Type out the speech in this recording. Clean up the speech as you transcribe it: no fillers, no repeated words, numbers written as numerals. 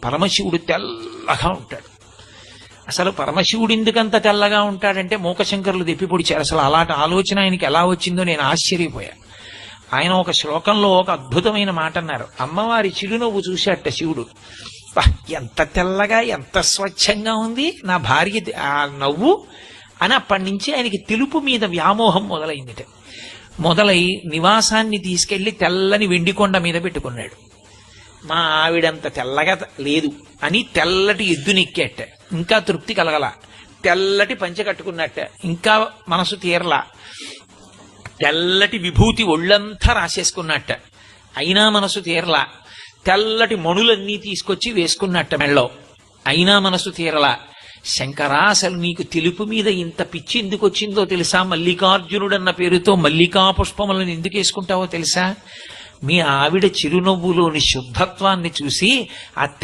పరమశివుడు తెల్లగా ఉంటాడు. అసలు పరమశివుడు ఎందుకంత తెల్లగా ఉంటాడంటే మూకశంకరులు దెప్పి పొడిచారు. అసలు అలాంటి ఆలోచన ఆయనకి ఎలా వచ్చిందో నేను ఆశ్చర్యపోయా. ఆయన ఒక శ్లోకంలో ఒక అద్భుతమైన మాట అన్నారు. అమ్మవారి చిరునవ్వు చూశాట శివుడు. ఎంత తెల్లగా ఎంత స్వచ్ఛంగా ఉంది నా భార్య ఆ నవ్వు అని. అప్పటి నుంచి ఆయనకి తెలుపు మీద వ్యామోహం మొదలైందిట. మొదలై నివాసాన్ని తీసుకెళ్లి తెల్లని వెండికొండ మీద పెట్టుకున్నాడు. మా ఆవిడంత తెల్లగా లేదు అని తెల్లటి ఎద్దునెక్కేట. ఇంకా తృప్తి కలగల. తెల్లటి పంచె కట్టుకున్నట్ట. ఇంకా మనసు తీరలా. తెల్లటి విభూతి ఒళ్ళంతా రాసేసుకున్నట్ట. అయినా మనసు తీరలా. తెల్లటి మణులన్నీ తీసుకొచ్చి వేసుకున్నట్ట మెళ్ళో. అయినా మనసు తీరలా. శంకరా, అసలు నీకు తెలుపు మీద ఇంత పిచ్చి ఎందుకు వచ్చిందో తెలుసా? మల్లికార్జునుడన్న పేరుతో మల్లికా పుష్పములను ఎందుకు వేసుకుంటావో తెలుసా? మీ ఆవిడ చిరునవ్వులోని శుద్ధత్వాన్ని చూసి ఆ